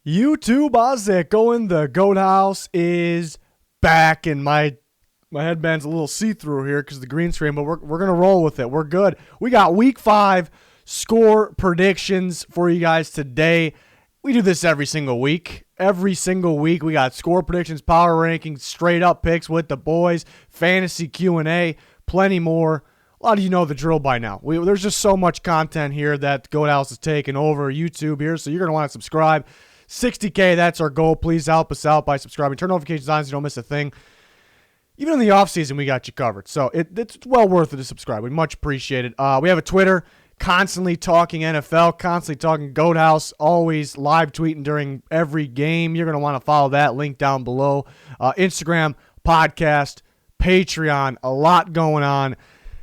YouTube, how's it going? The Goat House is back, and my headband's a little see-through here because of the green screen, but we're going to roll with it. We're good. We got Week 5 score predictions for you guys today. We do this every single week. Every single week, we got score predictions, power rankings, straight-up picks with the boys, fantasy Q&A, plenty more. A lot of you know the drill by now. There's just so much content here that Goat House is taking over YouTube here, so you're going to want to subscribe. 60K, that's our goal. Please help us out by subscribing. Turn notifications on so you don't miss a thing. Even in the offseason, we got you covered. So it's well worth it to subscribe. We much appreciate it. We have a Twitter, constantly talking NFL, constantly talking Goat House, always live tweeting during every game. You're going to want to follow that link down below. Instagram, podcast, Patreon, a lot going on.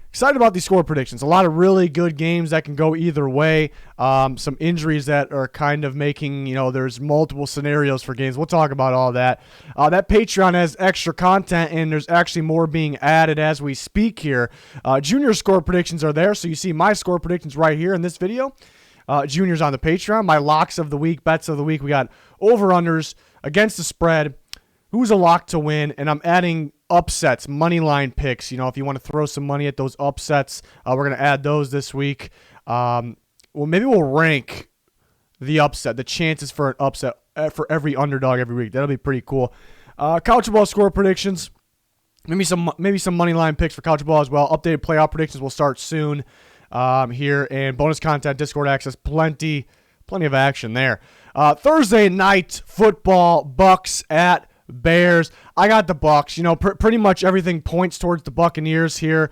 Excited about these score predictions. A lot of really good games that can go either way. Some injuries that are kind of making, there's multiple scenarios for games. We'll talk about all that. That Patreon has extra content, and there's actually more being added as we speak here. Junior score predictions are there, so you see my score predictions right here in this video. Junior's on the Patreon. My locks of the week, bets of the week. We got over-unders against the spread. Who's a lock to win? And I'm adding upsets, money line picks. If you want to throw some money at those upsets, we're going to add those this week. Maybe we'll rank the upset, the chances for an upset for every underdog every week. That'll be pretty cool. College football score predictions. Maybe some money line picks for college football as well. Updated playoff predictions will start soon here, and bonus content, Discord access, plenty of action there. Thursday night football, Bucks at Bears. I got the Bucks. Pretty much everything points towards the Buccaneers here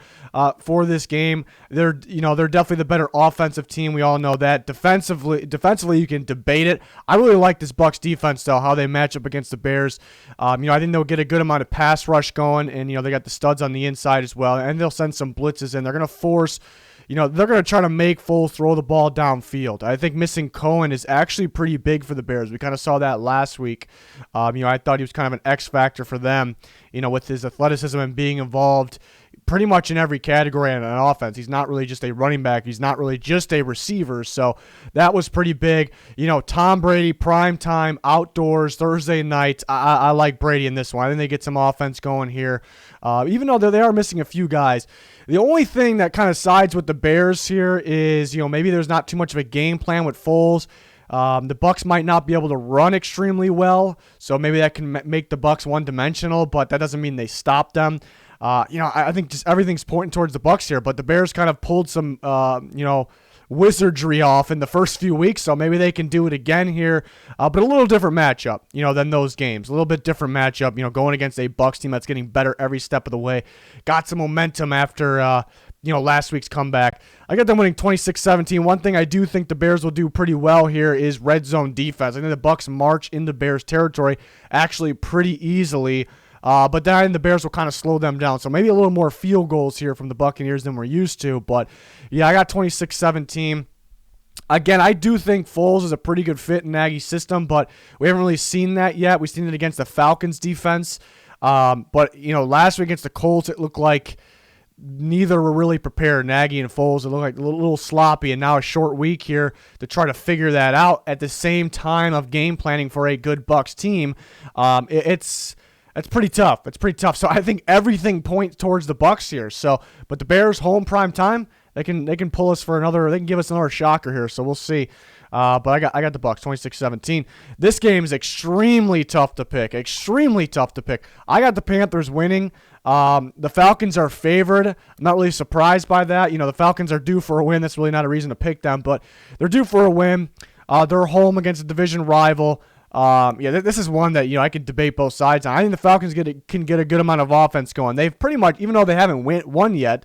for this game. They're definitely the better offensive team. We all know that. Defensively, you can debate it. I really like this Bucks defense though, how they match up against the Bears. I think they'll get a good amount of pass rush going, and they got the studs on the inside as well, and they'll send some blitzes in. They're gonna force. They're going to try to make Foles throw the ball downfield. I think missing Cohen is actually pretty big for the Bears. We kind of saw that last week. I thought he was kind of an X factor for them, with his athleticism and being involved pretty much in every category in an offense. He's not really just a running back. He's not really just a receiver. So that was pretty big. Tom Brady, prime time, outdoors, Thursday night. I like Brady in this one. I think they get some offense going here. Even though they are missing a few guys. The only thing that kind of sides with the Bears here is, maybe there's not too much of a game plan with Foles. The Bucks might not be able to run extremely well, so maybe that can make the Bucks one-dimensional, but that doesn't mean they stop them. I think just everything's pointing towards the Bucks here, but the Bears kind of pulled some, wizardry off in the first few weeks, so maybe they can do it again here. But a little different matchup, than those games. A little bit different matchup, going against a Bucks team that's getting better every step of the way. Got some momentum after, last week's comeback. I got them winning 26-17. One thing I do think the Bears will do pretty well here is red zone defense. I think the Bucks march into Bears territory actually pretty easily. But then the Bears will kind of slow them down. So maybe a little more field goals here from the Buccaneers than we're used to. But, yeah, I got 26-17. Again, I do think Foles is a pretty good fit in Nagy's system, but we haven't really seen that yet. We've seen it against the Falcons defense. But, last week against the Colts, it looked like neither were really prepared. Nagy and Foles, it looked like a little sloppy, and now a short week here to try to figure that out at the same time of game planning for a good Bucs team. It's pretty tough. So I think everything points towards the Bucs here. But the Bears home prime time, they can pull us for another. They can give us another shocker here. So we'll see. But I got the Bucs 26-17. This game is extremely tough to pick. I got the Panthers winning. The Falcons are favored. I'm not really surprised by that. The Falcons are due for a win. That's really not a reason to pick them, but they're due for a win. They're home against a division rival. This is one that, I could debate both sides on. I think the Falcons can get a good amount of offense going. They've pretty much, even though they haven't won yet,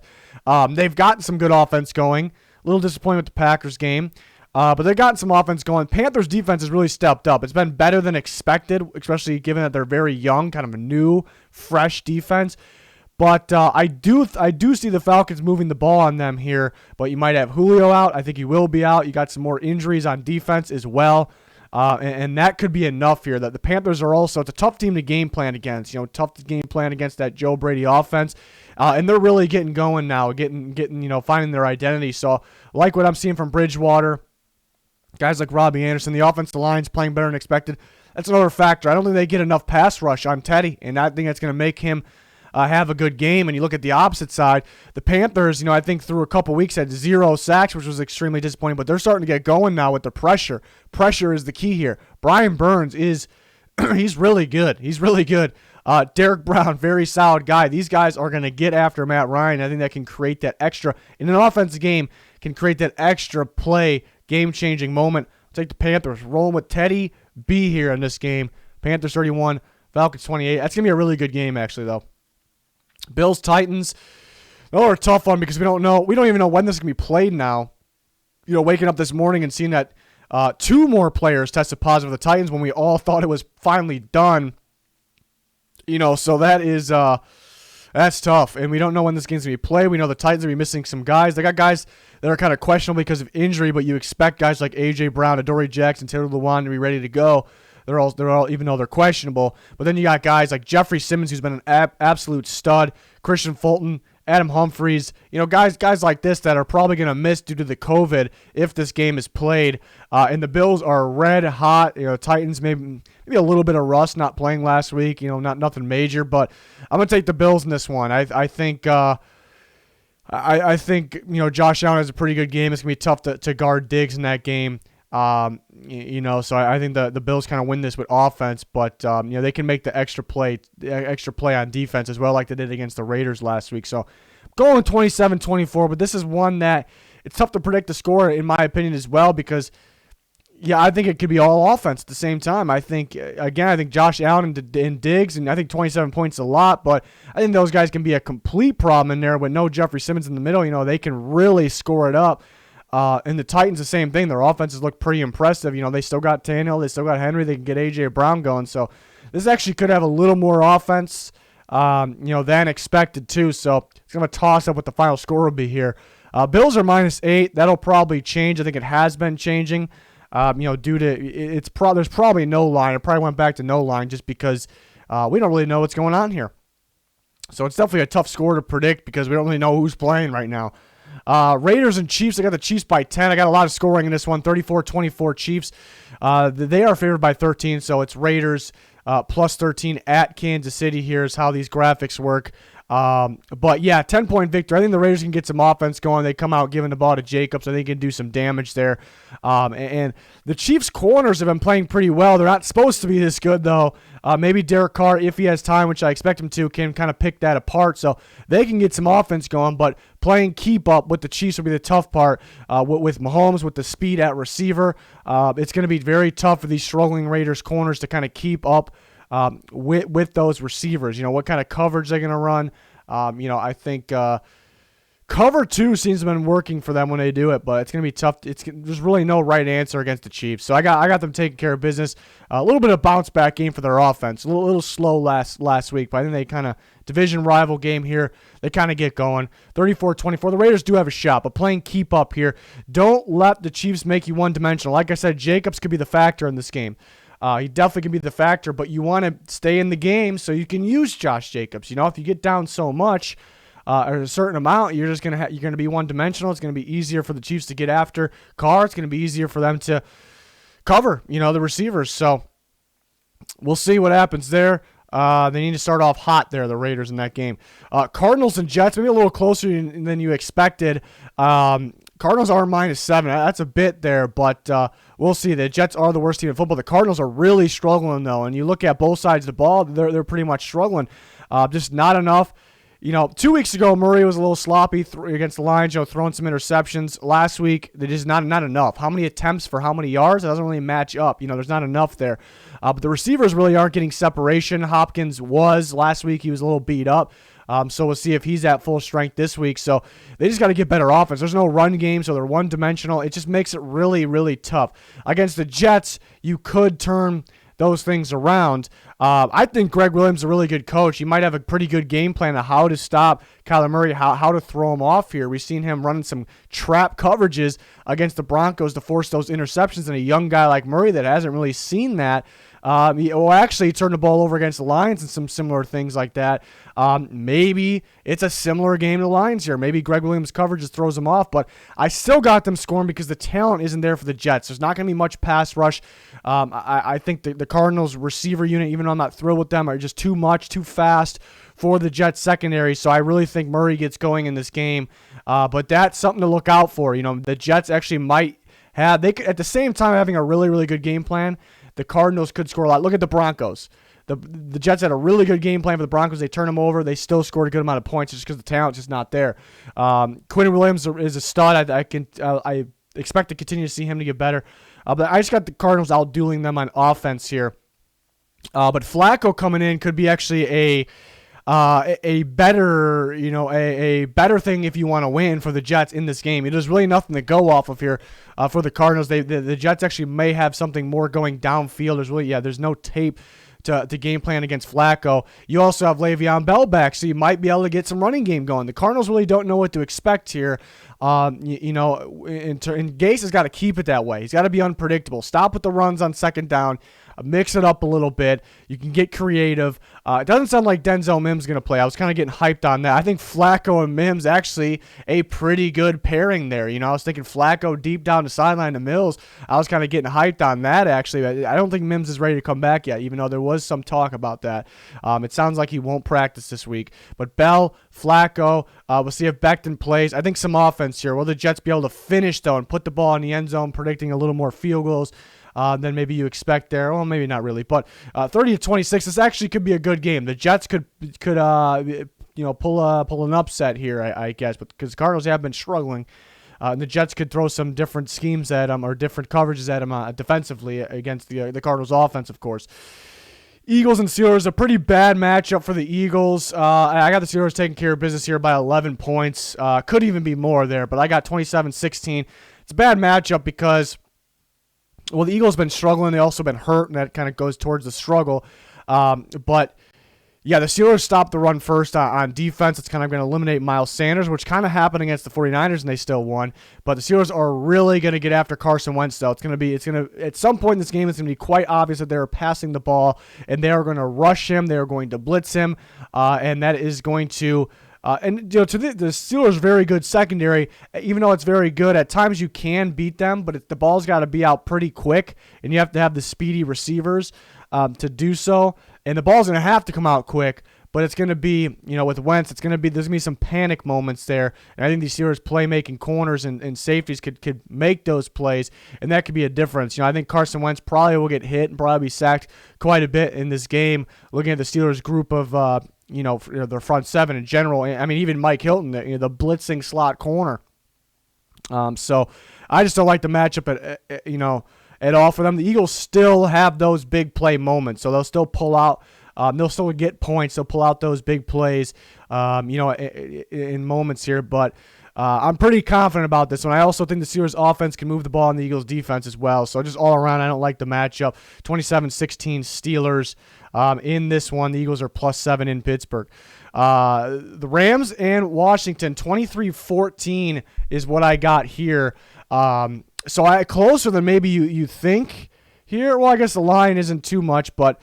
they've gotten some good offense going. A little disappointed with the Packers game, but they've gotten some offense going. Panthers defense has really stepped up. It's been better than expected, especially given that they're very young, kind of a new, fresh defense. But I do see the Falcons moving the ball on them here, but you might have Julio out. I think he will be out. You got some more injuries on defense as well. And that could be enough here. That the Panthers are also, it's a tough team to game plan against. Tough to game plan against that Joe Brady offense. And they're really getting going now, getting finding their identity. So like what I'm seeing from Bridgewater. Guys like Robbie Anderson, the offensive line's playing better than expected. That's another factor. I don't think they get enough pass rush on Teddy, and I think that's going to make him have a good game. And you look at the opposite side, the Panthers, I think through a couple weeks had 0 sacks, which was extremely disappointing, but they're starting to get going now with the pressure. Pressure is the key here. Brian Burns he's really good. He's really good. Derek Brown, very solid guy. These guys are going to get after Matt Ryan. I think that can create that extra, in an offensive game, can create that extra play, game-changing moment. I'll take the Panthers. Rolling with Teddy B here in this game. Panthers 31, Falcons 28. That's going to be a really good game, actually, though. Bills, Titans. Those are a tough one because we don't even know when this is going to be played now. Waking up this morning and seeing that 2 more players tested positive for the Titans when we all thought it was finally done. So that is that's tough. And we don't know when this game's going to be played. We know the Titans are going to be missing some guys. They got guys that are kind of questionable because of injury, but you expect guys like A.J. Brown, Adoree Jackson, Taylor Lewan to be ready to go. They're all, even though they're questionable. But then you got guys like Jeffrey Simmons, who's been an absolute stud, Christian Fulton, Adam Humphries, guys like this that are probably going to miss due to the COVID if this game is played. And the Bills are red hot. Titans maybe a little bit of rust not playing last week. Nothing major, but I'm going to take the Bills in this one. I think Josh Allen has a pretty good game. It's going to be tough to guard Diggs in that game. So I think the Bills kind of win this with offense, but they can make the extra play on defense as well, like they did against the Raiders last week. So going 27-24, but this is one that it's tough to predict the score in my opinion as well because I think it could be all offense at the same time. I think Josh Allen and Diggs, and I think 27 points is a lot, but I think those guys can be a complete problem in there with no Jeffrey Simmons in the middle. They can really score it up. And the Titans, the same thing. Their offenses look pretty impressive. They still got Tannehill. They still got Henry. They can get A.J. Brown going. So this actually could have a little more offense, than expected too. So it's going to toss up what the final score will be here. Bills are -8. That'll probably change. I think it has been changing, due to there's probably no line. It probably went back to no line just because we don't really know what's going on here. So it's definitely a tough score to predict because we don't really know who's playing right now. Raiders and Chiefs. I got the Chiefs by 10. I got a lot of scoring in this one. 34-24 Chiefs. They are favored by 13, so it's Raiders plus 13 at Kansas City. Here's how these graphics work. But yeah, 10-point victory. I think the Raiders can get some offense going. They come out giving the ball to Jacobs. I think he can do some damage there. And the Chiefs' corners have been playing pretty well. They're not supposed to be this good, though. Maybe Derek Carr, if he has time, which I expect him to, can kind of pick that apart. So they can get some offense going, but playing keep up with the Chiefs will be the tough part. With Mahomes, with the speed at receiver, it's going to be very tough for these struggling Raiders corners to kind of keep up with those receivers. What kind of coverage they're going to run. I think cover 2 seems to have been working for them when they do it, but it's going to be tough. There's really no right answer against the Chiefs. So I got them taking care of business. A little bit of bounce back game for their offense. A little slow last week, but I think they kind of division rival game here. They kind of get going. 34-24. The Raiders do have a shot, but playing keep up here. Don't let the Chiefs make you one-dimensional. Like I said, Jacobs could be the factor in this game. He definitely can be the factor, but you want to stay in the game so you can use Josh Jacobs. If you get down so much or a certain amount, you're just you're gonna be one-dimensional. It's gonna be easier for the Chiefs to get after Carr. It's gonna be easier for them to cover, the receivers. So we'll see what happens there. They need to start off hot there, the Raiders in that game. Cardinals and Jets, maybe a little closer than you expected. Cardinals are -7. That's a bit there, but we'll see. The Jets are the worst team in football. The Cardinals are really struggling, though, and you look at both sides of the ball, they're pretty much struggling. Just not enough. 2 weeks ago, Murray was a little sloppy against the Lions, throwing some interceptions. Last week, they just not enough. How many attempts for how many yards? It doesn't really match up. There's not enough there. But the receivers really aren't getting separation. Hopkins was. Last week, he was a little beat up. So we'll see if he's at full strength this week. So they just got to get better offense. There's no run game, so they're one-dimensional. It just makes it really, really tough. Against the Jets, you could turn those things around. I think Greg Williams is a really good coach. He might have a pretty good game plan of how to stop Kyler Murray, how to throw him off here. We've seen him running some trap coverages against the Broncos to force those interceptions, and a young guy like Murray that hasn't really seen that He turned the ball over against the Lions and some similar things like that. Maybe it's a similar game to the Lions here. Maybe Greg Williams' coverage just throws them off, but I still got them scoring because the talent isn't there for the Jets. There's not going to be much pass rush. I think the Cardinals receiver unit, even though I'm not thrilled with them, are just too much, too fast for the Jets secondary. So I really think Murray gets going in this game. But that's something to look out for. The Jets actually might have, they could, at the same time having a really, really good game plan, the Cardinals could score a lot. Look at the Broncos. The Jets had a really good game plan for the Broncos. They turned them over. They still scored a good amount of points just because the talent's just not there. Quinn Williams is a stud. I expect to continue to see him to get better. But I just got the Cardinals outdueling them on offense here. But Flacco coming in could be actually a better, a better thing if you want to win for the Jets in this game. There's really nothing to go off of here for the Cardinals. The Jets actually may have something more going downfield. There's no tape to game plan against Flacco. You also have Le'Veon Bell back, so you might be able to get some running game going. The Cardinals really don't know what to expect here. And Gase has got to keep it that way. He's got to be unpredictable. Stop with the runs on second down. Mix it up a little bit. You can get creative. It doesn't sound like Denzel Mims is going to play. I was kind of getting hyped on that. I think Flacco and Mims actually a pretty good pairing there. I was thinking Flacco deep down the sideline to Mills. I was kind of getting hyped on that, actually. I don't think Mims is ready to come back yet, even though there was some talk about that. It sounds like he won't practice this week. But Bell, Flacco, we'll see if Becton plays. I think some offense here. Will the Jets be able to finish, though, and put the ball in the end zone, predicting a little more field goals than maybe you expect there? Well, maybe not really, but 30-26. This actually could be a good game. The Jets could pull an upset here, I guess, but because the Cardinals have been struggling, and the Jets could throw some different schemes at them or different coverages at them defensively against the Cardinals' offense, of course. Eagles and Steelers, a pretty bad matchup for the Eagles. I got the Steelers taking care of business here by 11 points. Could even be more there, but I got 27-16. It's a bad matchup because, well, the Eagles have been struggling. They've also been hurt, and that kind of goes towards the struggle. But, yeah, the Steelers stopped the run first on defense. It's kind of going to eliminate Miles Sanders, which kind of happened against the 49ers, and they still won. But the Steelers are really going to get after Carson Wentz, though. It's going to at some point in this game, it's going to be quite obvious that they're passing the ball, and they are going to rush him. They are going to blitz him, and that is going to to the Steelers' very good secondary, even though it's very good, at times you can beat them, but the ball's got to be out pretty quick, and you have to have the speedy receivers to do so. And the ball's going to have to come out quick, but it's going to be, with Wentz, there's going to be some panic moments there. And I think these Steelers playmaking corners and safeties could make those plays, and that could be a difference. I think Carson Wentz probably will get hit and probably be sacked quite a bit in this game. Looking at the Steelers group of their front seven in general. I mean, even Mike Hilton, the blitzing slot corner. So I just don't like the matchup at all for them. The Eagles still have those big play moments, so they'll still pull out. They'll still get points. They'll pull out those big plays, in moments here. But I'm pretty confident about this one. I also think the Steelers offense can move the ball on the Eagles defense as well. So just all around, I don't like the matchup. 27-16 Steelers. In this one, the Eagles are +7 in Pittsburgh. The Rams and Washington, 23-14 is what I got here. So I closer than maybe you think here. Well, I guess the line isn't too much, but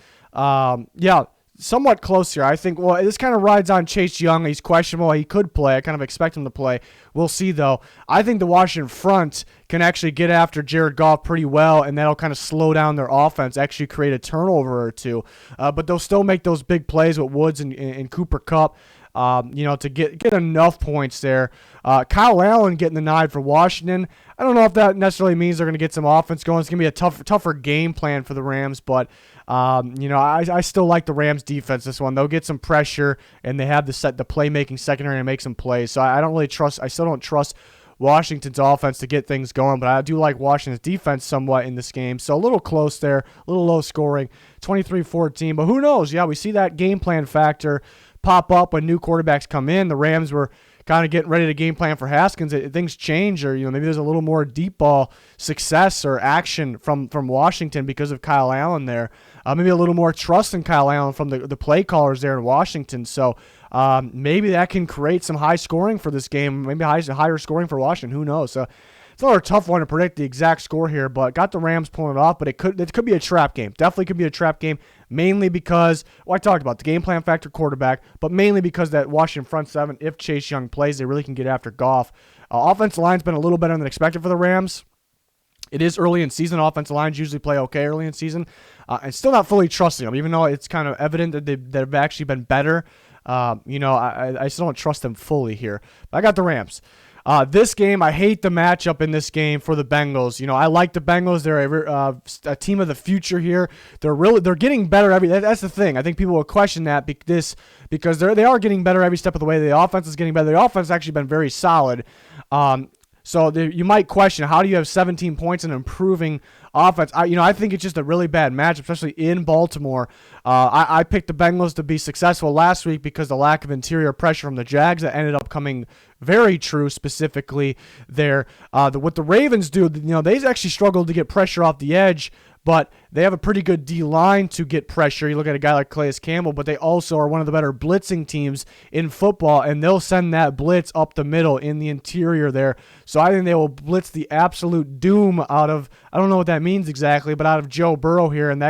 somewhat close here. I think, this kind of rides on Chase Young. He's questionable. He could play. I kind of expect him to play. We'll see, though. I think the Washington front can actually get after Jared Goff pretty well, and that'll kind of slow down their offense, actually create a turnover or two. But they'll still make those big plays with Woods and Cooper Kupp. To get enough points there. Kyle Allen getting the nod for Washington. I don't know if that necessarily means they're going to get some offense going. It's going to be a tougher game plan for the Rams, but I still like the Rams defense this one. They'll get some pressure, and they have the playmaking secondary to make some plays. So I still don't trust Washington's offense to get things going, but I do like Washington's defense somewhat in this game. So a little close there, a little low scoring, 23-14. But who knows? Yeah, we see that game plan factor pop up when new quarterbacks come in. The Rams were kind of getting ready to game plan for Haskins. Things change, or maybe there's a little more deep ball success or action from Washington because of Kyle Allen there. Maybe a little more trust in Kyle Allen from the play callers there in Washington. So maybe that can create some high scoring for this game. Maybe higher scoring for Washington. Who knows? So It's another tough one to predict the exact score here, but got the Rams pulling it off. But it could be a trap game. Definitely could be a trap game, mainly because I talked about the game plan factor quarterback, but mainly because that Washington front seven, if Chase Young plays, they really can get after Goff. Offensive line's been a little better than expected for the Rams. It is early in season. Offensive lines usually play okay early in season. And still not fully trusting them, even though it's kind of evident that they've actually been better. I still don't trust them fully here. But I got the Rams. This game, I hate the matchup in this game for the Bengals. I like the Bengals. They're a team of the future here. They're getting better that's the thing. I think people will question that because they are getting better every step of the way. The offense is getting better. The offense has actually been very solid. So you might question, how do you have 17 points and improving offense? I think it's just a really bad matchup, especially in Baltimore. I picked the Bengals to be successful last week because the lack of interior pressure from the Jags that ended up coming very true, specifically there. What the Ravens do, they actually struggled to get pressure off the edge, but they have a pretty good D-line to get pressure. You look at a guy like Calais Campbell, but they also are one of the better blitzing teams in football, and they'll send that blitz up the middle in the interior there. So I think they will blitz the absolute doom out of, I don't know what that means exactly, but out of Joe Burrow here, and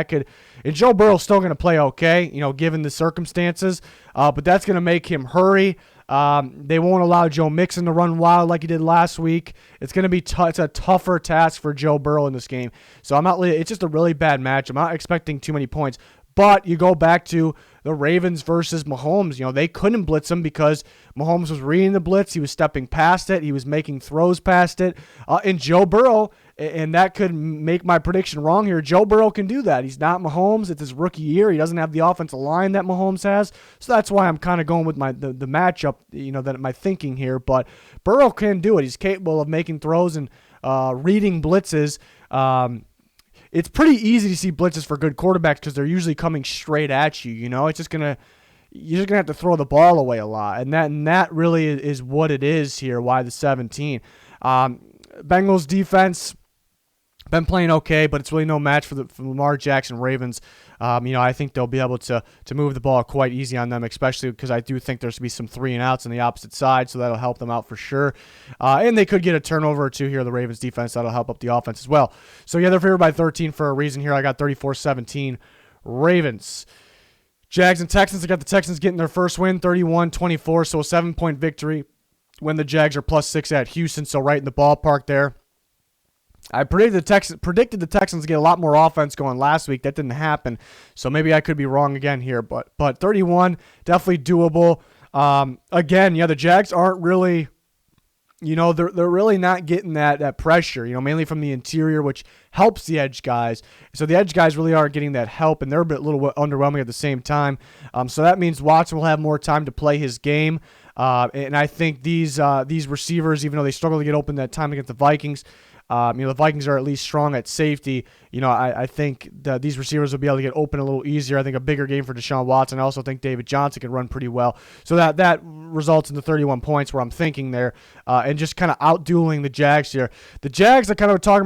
Joe Burrow's still going to play okay, given the circumstances, but that's going to make him hurry. They won't allow Joe Mixon to run wild like he did last week. It's going to be it's a tougher task for Joe Burrow in this game. So it's just a really bad match. I'm not expecting too many points. But you go back to the Ravens versus Mahomes. They couldn't blitz him because Mahomes was reading the blitz. He was stepping past it. He was making throws past it. And Joe Burrow, and that could make my prediction wrong here, Joe Burrow can do that. He's not Mahomes. It's his rookie year. He doesn't have the offensive line that Mahomes has. So that's why I'm kind of going with the matchup, that my thinking here. But Burrow can do it. He's capable of making throws and reading blitzes. It's pretty easy to see blitzes for good quarterbacks because they're usually coming straight at you. It's just you're just gonna have to throw the ball away a lot, and that really is what it is here. Why the 17? Bengals defense been playing okay, but it's really no match for Lamar Jackson Ravens. I think they'll be able to move the ball quite easy on them, especially because I do think there's going to be some 3-and-outs on the opposite side, so that'll help them out for sure. And they could get a turnover or two here, the Ravens defense. That'll help up the offense as well. So, yeah, they're favored by 13 for a reason here. I got 34-17 Ravens. Jags and Texans, I got the Texans getting their first win, 31-24, so a 7-point victory when the Jags are +6 at Houston, so right in the ballpark there. I predicted the Texans to get a lot more offense going last week. That didn't happen, so maybe I could be wrong again here. But 31, definitely doable. Again, the Jags aren't really, they're really not getting that pressure, mainly from the interior, which helps the edge guys. So the edge guys really aren't getting that help, and they're a little underwhelming at the same time. So that means Watson will have more time to play his game. And I think these receivers, even though they struggle to get open that time against the Vikings, the Vikings are at least strong at safety. I think that these receivers will be able to get open a little easier. I think a bigger game for Deshaun Watson. I also think David Johnson can run pretty well. So that results in the 31 points where I'm thinking there, and just kind of outdueling the Jags here. The Jags, I kind of talked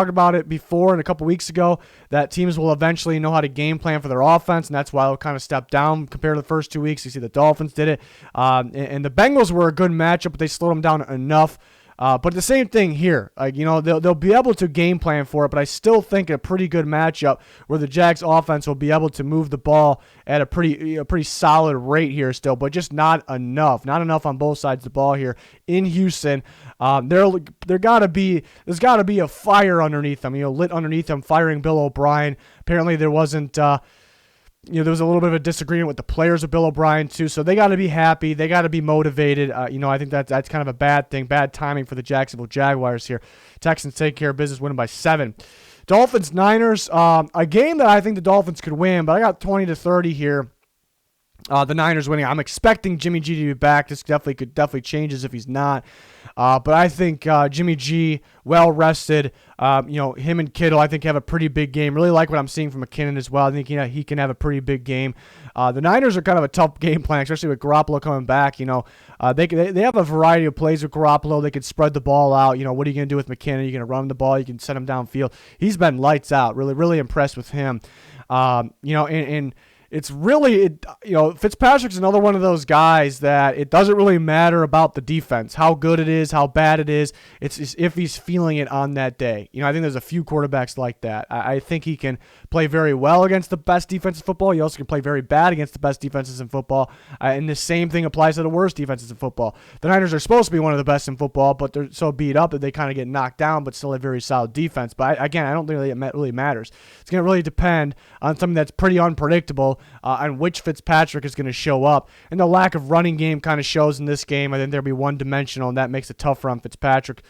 about it before and a couple weeks ago, that teams will eventually know how to game plan for their offense, and that's why they'll kind of step down compared to the first 2 weeks. You see the Dolphins did it, and the Bengals were a good matchup, but they slowed them down enough. But the same thing here, they'll be able to game plan for it, but I still think a pretty good matchup where the Jags offense will be able to move the ball at a pretty solid rate here still, but just not enough on both sides of the ball here in Houston. There's got to be a fire underneath them, lit underneath them, firing Bill O'Brien. Apparently there wasn't. There was a little bit of a disagreement with the players of Bill O'Brien too, so they got to be happy. They got to be motivated. I think that's kind of a bad thing, bad timing for the Jacksonville Jaguars here. Texans take care of business, winning by 7. Dolphins Niners, a game that I think the Dolphins could win, but I got 20-30 here. The Niners winning. I'm expecting Jimmy G to be back. This definitely changes if he's not. But I think Jimmy G, well rested. Him and Kittle, I think, have a pretty big game. Really like what I'm seeing from McKinnon as well. I think he can have a pretty big game. The Niners are kind of a tough game plan, especially with Garoppolo coming back. They have a variety of plays with Garoppolo. They could spread the ball out. What are you going to do with McKinnon? You're going to run the ball. You can send him downfield. He's been lights out. Really, really impressed with him. it's really, Fitzpatrick's another one of those guys that it doesn't really matter about the defense, how good it is, how bad it is. It's just if he's feeling it on that day. I think there's a few quarterbacks like that. I think he can play very well against the best defense in football. He also can play very bad against the best defenses in football. And the same thing applies to the worst defenses in football. The Niners are supposed to be one of the best in football, but they're so beat up that they kind of get knocked down, but still a very solid defense. But I don't think it really matters. It's going to really depend on something that's pretty unpredictable on which Fitzpatrick is going to show up. And the lack of running game kind of shows in this game. I think they'll be one-dimensional, and that makes it tougher on Fitzpatrick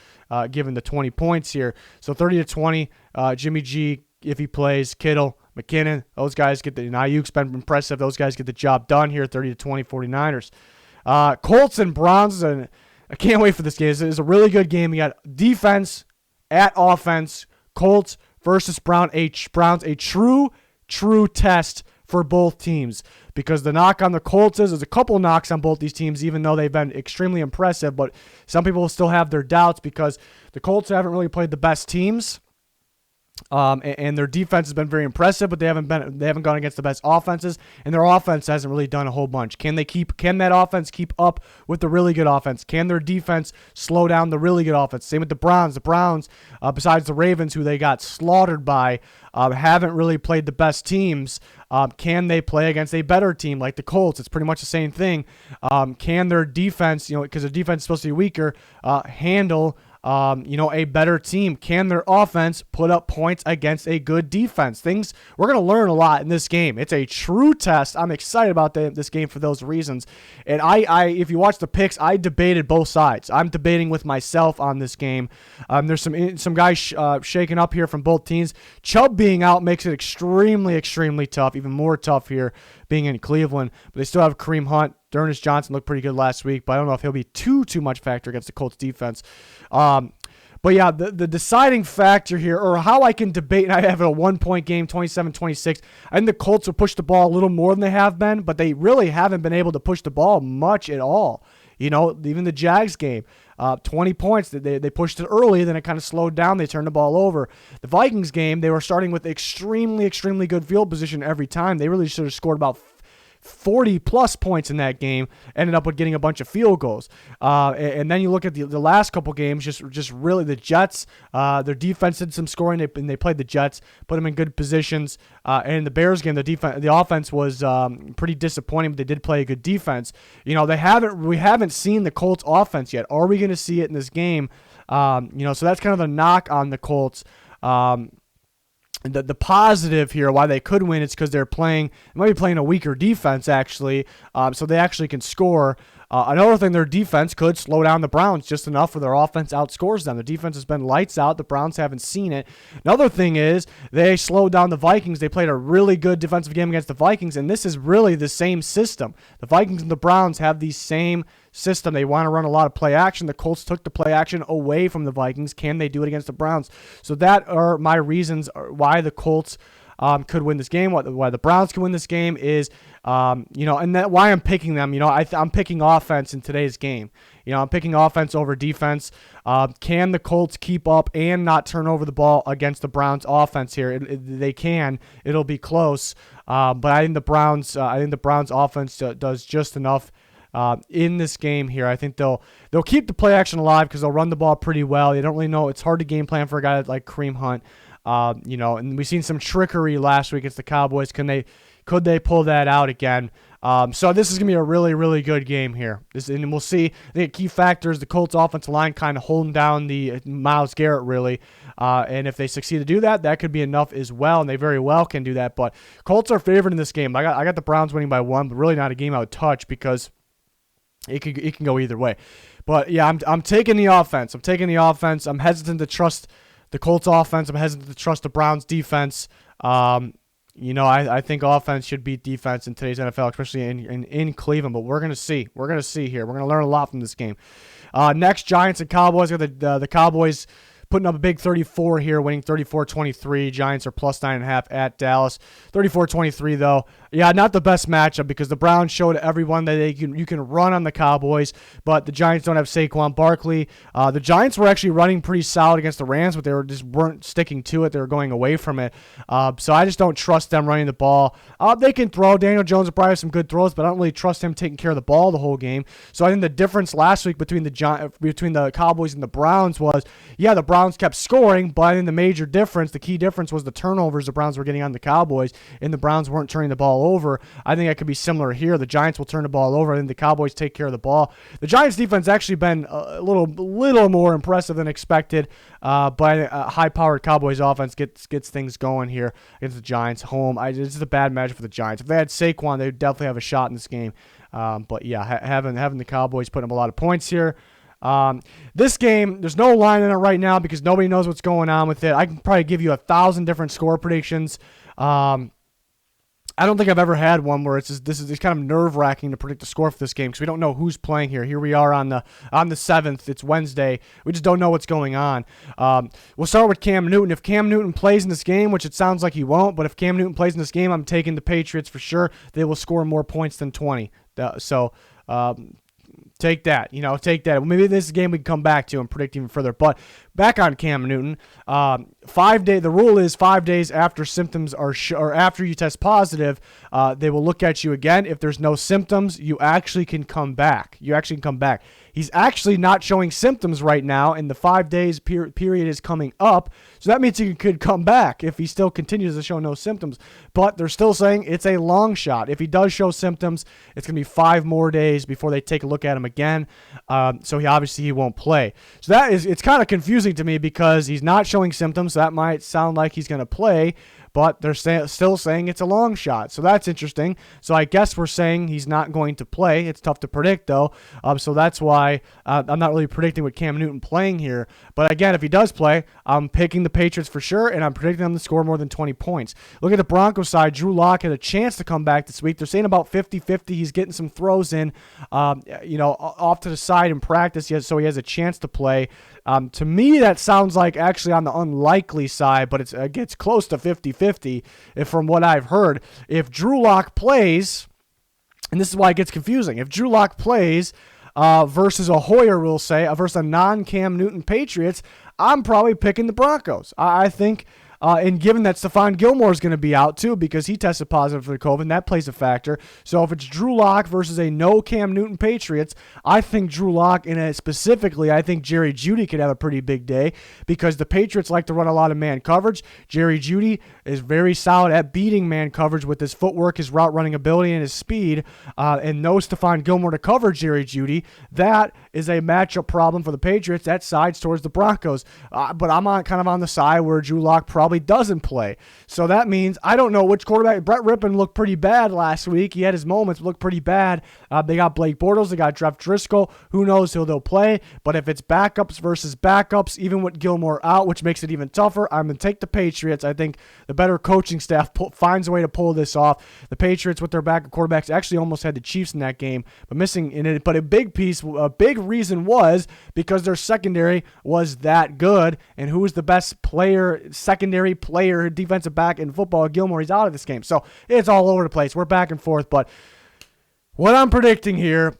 given the 20 points here. So 30-20, Jimmy G, if he plays, Kittle, McKinnon, those guys get the Ayuk's been impressive. Those guys get the job done here, 30-20 49ers. Colts and Browns, and I can't wait for this game. It's a really good game. You got defense at offense. Colts versus Browns, a true test for both teams, because the knock on the Colts is there's a couple knocks on both these teams, even though they've been extremely impressive, but some people still have their doubts because the Colts haven't really played the best teams. And their defense has been very impressive, but they haven't gone against the best offenses, and their offense hasn't really done a whole bunch. Can that offense keep up with the really good offense? Can their defense slow down the really good offense? Same with the Browns. The Browns, besides the Ravens, who they got slaughtered by, haven't really played the best teams. Can they play against a better team like the Colts? It's pretty much the same thing. Can their defense, because their defense is supposed to be weaker, handle a better team? Can their offense put up points against a good defense? We're going to learn a lot in this game. It's a true test. I'm excited about this game for those reasons. And if you watch the picks, I debated both sides. I'm debating with myself on this game. There's some guys shaking up here from both teams. Chubb being out makes it extremely, extremely tough, even more tough here being in Cleveland. But they still have Kareem Hunt. D'Ernest Johnson looked pretty good last week, but I don't know if he'll be too much factor against the Colts defense. But yeah, the deciding factor here, or how I can debate, and I have a 1-point game, 27-26. I think the Colts will push the ball a little more than they have been, but they really haven't been able to push the ball much at all. Even the Jags game, 20 points. They pushed it early, then it kind of slowed down. They turned the ball over. The Vikings game, they were starting with extremely, extremely good field position every time. They really should have scored about 40-plus points in that game, ended up with getting a bunch of field goals. And then you look at the last couple games, just really the Jets, their defense did some scoring, and they played the Jets, put them in good positions. And in the Bears game, the offense was pretty disappointing, but they did play a good defense. We haven't seen the Colts offense yet. Are we going to see it in this game? So that's kind of the knock on the Colts. The positive here, why they could win, is because they might be playing a weaker defense, actually, so they actually can score. Another thing, their defense could slow down the Browns just enough where their offense outscores them. The defense has been lights out. The Browns haven't seen it. Another thing is they slowed down the Vikings. They played a really good defensive game against the Vikings, and this is really the same system. The Vikings and the Browns have the same system. They want to run a lot of play action. The Colts took the play action away from the Vikings. Can they do it against the Browns? So that are my reasons why the Colts could win this game. Why the Browns can win this game is, and that why I'm picking them. I'm picking offense in today's game. I'm picking offense over defense. Can the Colts keep up and not turn over the ball against the Browns offense here? They can. It'll be close. But I think the Browns offense does just enough in this game here. I think they'll keep the play action alive because they'll run the ball pretty well. They don't really know. It's hard to game plan for a guy like Kareem Hunt. And we've seen some trickery last week against the Cowboys. Could they pull that out again? So this is going to be a really, really good game here. And we'll see. I think a key factor is the Colts offensive line kind of holding down the Myles Garrett, really. And if they succeed to do that, that could be enough as well, and they very well can do that. But Colts are favored in this game. I got the Browns winning by 1, but really not a game I would touch because it can go either way. But yeah, I'm taking the offense. I'm hesitant to trust the Colts offense. I'm hesitant to trust the Browns defense. I think offense should beat defense in today's NFL, especially in Cleveland. But we're gonna see. We're gonna see here. We're gonna learn a lot from this game. Next, Giants and Cowboys. Got the Cowboys putting up a big 34 here, winning 34-23. Giants are plus 9.5 at Dallas. 34-23 though. Yeah, not the best matchup because the Browns showed everyone that you can run on the Cowboys, but the Giants don't have Saquon Barkley. The Giants were actually running pretty solid against the Rams, but they weren't sticking to it. They were going away from it. So I just don't trust them running the ball. They can throw. Daniel Jones will probably have some good throws, but I don't really trust him taking care of the ball the whole game. So I think the difference last week between the Cowboys and the Browns was, yeah, the Browns kept scoring, but I think the key difference was the turnovers the Browns were getting on the Cowboys, and the Browns weren't turning the ball over. I think that could be similar here. The Giants will turn the ball over, and the Cowboys take care of the ball. The Giants' defense actually been a little more impressive than expected, but a high-powered Cowboys offense gets things going here against the Giants home. This is a bad match for the Giants. If they had Saquon, they would definitely have a shot in this game. But yeah, having the Cowboys putting up a lot of points here. This game, there's no line in it right now because nobody knows what's going on with it. I can probably give you 1,000 different score predictions. I don't think I've ever had one where it's kind of nerve-wracking to predict the score for this game because we don't know who's playing here. Here we are on the 7th. It's Wednesday. We just don't know what's going on. We'll start with Cam Newton. If Cam Newton plays in this game, which it sounds like he won't, but if Cam Newton plays in this game, I'm taking the Patriots for sure. They will score more points than 20. Take that. Maybe this game we can come back to and predict even further. But back on Cam Newton, the rule is 5 days after symptoms or after you test positive, they will look at you again. If there's no symptoms, you actually can come back. He's actually not showing symptoms right now, and the 5 days period is coming up. So that means he could come back if he still continues to show no symptoms. But they're still saying it's a long shot. If he does show symptoms, it's going to be 5 more days before they take a look at him again. So he won't play. So it's kind of confusing to me because he's not showing symptoms. So that might sound like he's going to play, but they're still saying it's a long shot. So that's interesting. So I guess we're saying he's not going to play. It's tough to predict, though. So that's why I'm not really predicting with Cam Newton playing here. But again, if he does play, I'm picking the Patriots for sure, and I'm predicting them to score more than 20 points. Look at the Broncos side. Drew Lock had a chance to come back this week. They're saying about 50-50. He's getting some throws in, off to the side in practice, so he has a chance to play. To me, that sounds like actually on the unlikely side, but it gets close to 50-50 from what I've heard. If Drew Lock plays, and this is why it gets confusing, if Drew Lock plays versus a Hoyer, we'll say, versus a non-Cam Newton Patriots, I'm probably picking the Broncos. I think... and given that Stephon Gilmore is going to be out too because he tested positive for the COVID, that plays a factor. So if it's Drew Lock versus a no Cam Newton Patriots, I think Drew Lock, and specifically I think Jerry Jeudy could have a pretty big day because the Patriots like to run a lot of man coverage. Jerry Jeudy is very solid at beating man coverage with his footwork, his route running ability, and his speed. And no Stephon Gilmore to cover Jerry Jeudy. That is a matchup problem for the Patriots. That sides towards the Broncos. But I'm kind of on the side where Drew Lock probably doesn't play. So that means I don't know which quarterback. Brett Rippon looked pretty bad last week. He had his moments, looked pretty bad. They got Blake Bortles. They got Jeff Driscoll. Who knows who they'll play. But if it's backups versus backups, even with Gilmore out, which makes it even tougher, I'm going to take the Patriots. I think the better coaching staff finds a way to pull this off. The Patriots with their backup quarterbacks actually almost had the Chiefs in that game, but missing in it. But a big reason was because their secondary was that good. And who was the best secondary player, defensive back in football? Gilmore. He's out of this game. So it's all over the place. We're back and forth. But what I'm predicting here,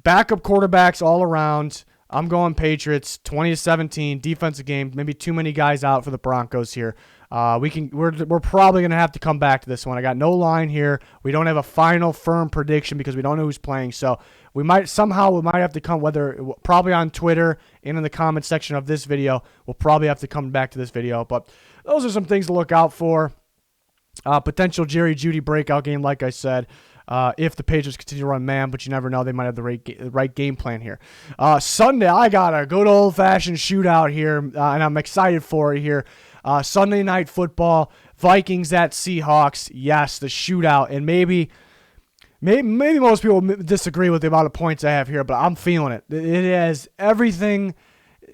backup quarterbacks all around. I'm going Patriots 20-17 defensive game. Maybe too many guys out for the Broncos here. We're probably going to have to come back to this one. I got no line here. We don't have a final firm prediction because we don't know who's playing. So we might have to come, probably on Twitter and in the comment section of this video. We'll probably have to come back to this video. But those are some things to look out for. Potential Jerry Jeudy breakout game, like I said. If the Patriots continue to run man, but you never know. They might have the right game plan here. Sunday, I got a good old-fashioned shootout here, and I'm excited for it here. Sunday Night Football, Vikings at Seahawks. Yes, the shootout. And maybe most people disagree with the amount of points I have here, but I'm feeling it. It has everything.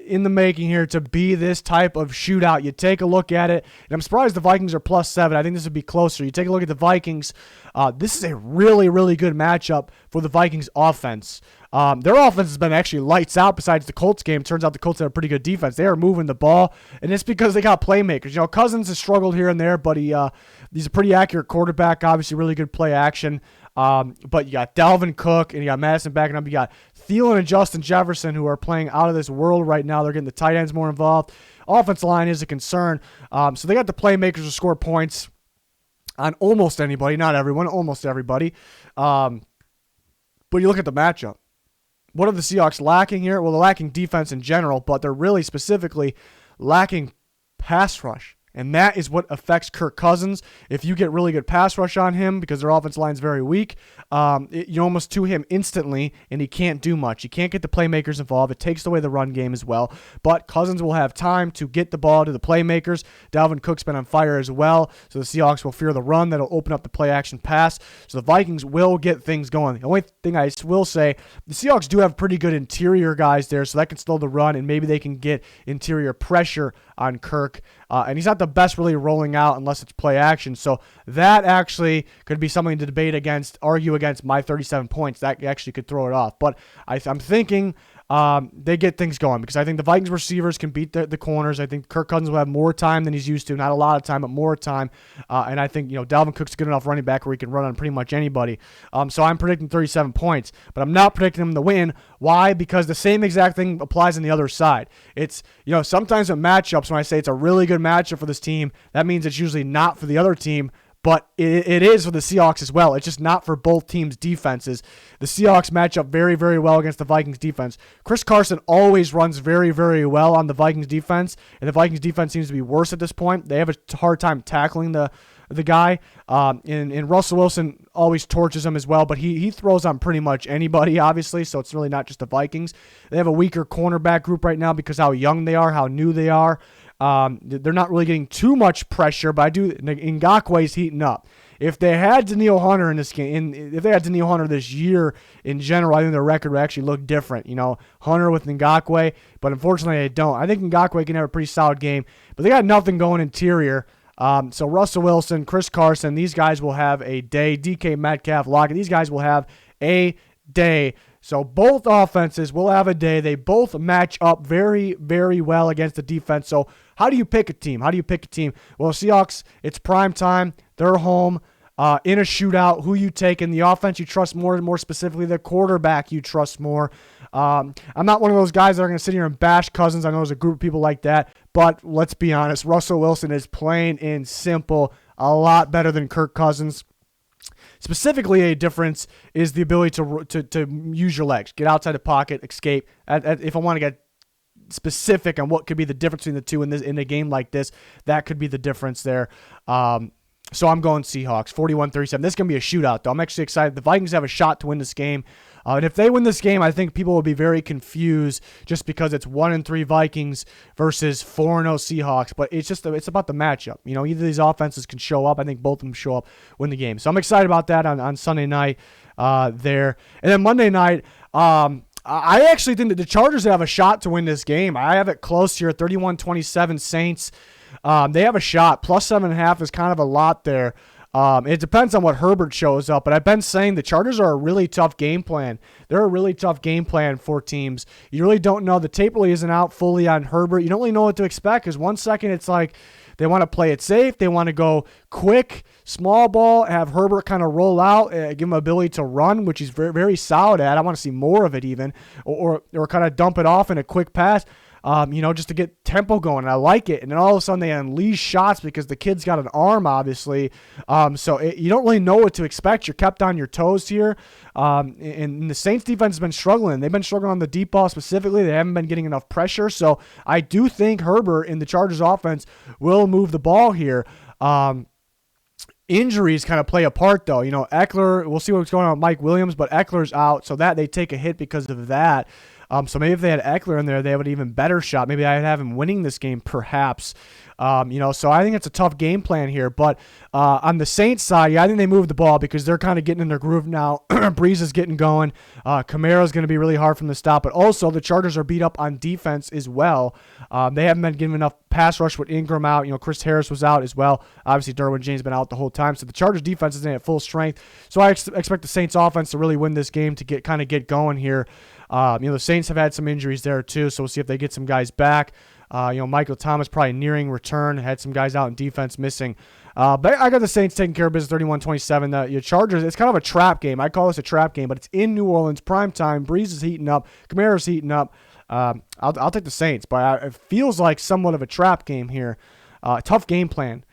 in the making here to be this type of shootout. You take a look at it, and I'm surprised the Vikings are +7. I think this would be closer. You take a look at the Vikings. This is a really, really good matchup for the Vikings offense. Their offense has been actually lights out besides the Colts game. Turns out the Colts have a pretty good defense. They are moving the ball, and it's because they got playmakers. Cousins has struggled here and there, but he's a pretty accurate quarterback, obviously really good play action. But you got Dalvin Cook, and you got Madison backing up. You got Thielen and Justin Jefferson, who are playing out of this world right now. They're getting the tight ends more involved. Offensive line is a concern. So they got the playmakers to score points on almost anybody, not everyone, almost everybody. But you look at the matchup. What are the Seahawks lacking here? Well, they're lacking defense in general, but they're really specifically lacking pass rush. And that is what affects Kirk Cousins. If you get really good pass rush on him because their offensive line is very weak, you almost to him instantly, and he can't do much. You can't get the playmakers involved. It takes away the run game as well. But Cousins will have time to get the ball to the playmakers. Dalvin Cook's been on fire as well, so the Seahawks will fear the run. That'll open up the play-action pass. So the Vikings will get things going. The only thing I will say, the Seahawks do have pretty good interior guys there, so that can slow the run, and maybe they can get interior pressure on Kirk. And he's not the best really rolling out unless it's play action. So that actually could be something to debate against, argue against my 37 points. That actually could throw it off. But I'm thinking they get things going because I think the Vikings receivers can beat the corners. I think Kirk Cousins will have more time than he's used to. Not a lot of time, but more time. And I think Dalvin Cook's a good enough running back where he can run on pretty much anybody. So I'm predicting 37 points, but I'm not predicting them to win. Why? Because the same exact thing applies on the other side. It's sometimes in matchups when I say it's a really good matchup for this team, that means it's usually not for the other team. But it is for the Seahawks as well. It's just not for both teams' defenses. The Seahawks match up very, very well against the Vikings defense. Chris Carson always runs very, very well on the Vikings defense, and the Vikings defense seems to be worse at this point. They have a hard time tackling the guy. And Russell Wilson always torches him as well, but he throws on pretty much anybody, obviously, so it's really not just the Vikings. They have a weaker cornerback group right now because how young they are, how new they are. They're not really getting too much pressure, but Ngakoue's heating up. If they had Danielle Hunter in this game, if they had Danielle Hunter this year in general, I think their record would actually look different. Hunter with Ngakoue, but unfortunately they don't. I think Ngakoue can have a pretty solid game, but they got nothing going interior. So Russell Wilson, Chris Carson, these guys will have a day. DK Metcalf, Lockett, these guys will have a day. So both offenses will have a day. They both match up very, very well against the defense. So how do you pick a team? Well, Seahawks, it's prime time. They're home in a shootout. Who you take in the offense you trust more specifically the quarterback you trust more. I'm not one of those guys that are going to sit here and bash Cousins. I know there's a group of people like that. But let's be honest, Russell Wilson is plain and simple a lot better than Kirk Cousins. Specifically, a difference is the ability to use your legs, get outside the pocket, escape. If I want to get specific on what could be the difference between the two in a game like this, that could be the difference there. So I'm going Seahawks, 41-37. This is going to be a shootout, though. I'm actually excited. The Vikings have a shot to win this game. And if they win this game, I think people will be very confused just because it's 1-3 Vikings versus 4-0 Seahawks. But it's about the matchup. Either of these offenses can show up. I think both of them show up, win the game. So I'm excited about that on Sunday night there. And then Monday night, I actually think that the Chargers have a shot to win this game. I have it close here, 31-27 Saints. They have a shot. Plus 7.5 is kind of a lot there. It depends on what Herbert shows up, but I've been saying the Chargers are a really tough game plan. They're a really tough game plan for teams. You really don't know. The tape really isn't out fully on Herbert. You don't really know what to expect because 1 second it's like they want to play it safe. They want to go quick, small ball, have Herbert kind of roll out, give him ability to run, which he's very, very solid at. I want to see more of it even, or kind of dump it off in a quick pass. Just to get tempo going. And I like it. And then all of a sudden they unleash shots because the kid's got an arm, obviously. You don't really know what to expect. You're kept on your toes here. And the Saints defense has been struggling. They've been struggling on the deep ball specifically. They haven't been getting enough pressure. So I do think Herbert in the Chargers offense will move the ball here. Injuries kind of play a part, though. Eckler, we'll see what's going on with Mike Williams, but Eckler's out, so that they take a hit because of that. So maybe if they had Eckler in there, they have an even better shot. Maybe I'd have him winning this game, perhaps. So I think it's a tough game plan here. But on the Saints side, I think they move the ball because they're kind of getting in their groove now. Breeze is getting going. Kamara's going to be really hard from the stop. But also, the Chargers are beat up on defense as well. They haven't been given enough pass rush with Ingram out. Chris Harris was out as well. Obviously, Derwin James has been out the whole time. So the Chargers defense isn't at full strength. So I expect the Saints offense to really win this game to get going here. The Saints have had some injuries there too, so we'll see if they get some guys back. Michael Thomas probably nearing return, had some guys out in defense missing. But I got the Saints taking care of business 31-27. The Chargers, it's kind of a trap game. I call this a trap game, but it's in New Orleans, prime time. Breeze is heating up. Kamara's heating up. I'll take the Saints, but it feels like somewhat of a trap game here. Tough game plan.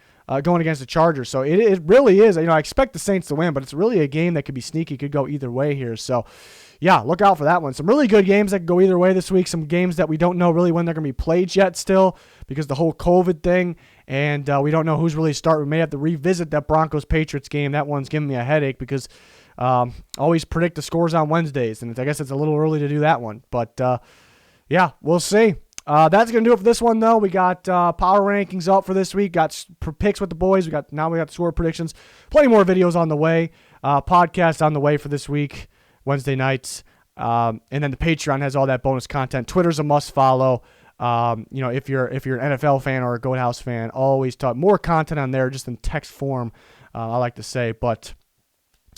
Going against the Chargers. So it really is. I expect the Saints to win, but it's really a game that could be sneaky, could go either way here. So, yeah, look out for that one. Some really good games that could go either way this week. Some games that we don't know really when they're going to be played yet still because the whole COVID thing, and we don't know who's really starting. We may have to revisit that Broncos-Patriots game. That one's giving me a headache because always predict the scores on Wednesdays, and I guess it's a little early to do that one. But, yeah, we'll see. That's going to do it for this one, though. We got power rankings up for this week. Got picks with the boys. We got score predictions. Plenty more videos on the way. Podcast on the way for this week, Wednesday nights. And then the Patreon has all that bonus content. Twitter's a must follow. If you're an NFL fan or a Goat House fan, always talk more content on there, just in text form. I like to say, but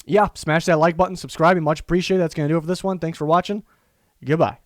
yeah, smash that like button, subscribe. Much appreciated. That's going to do it for this one. Thanks for watching. Goodbye.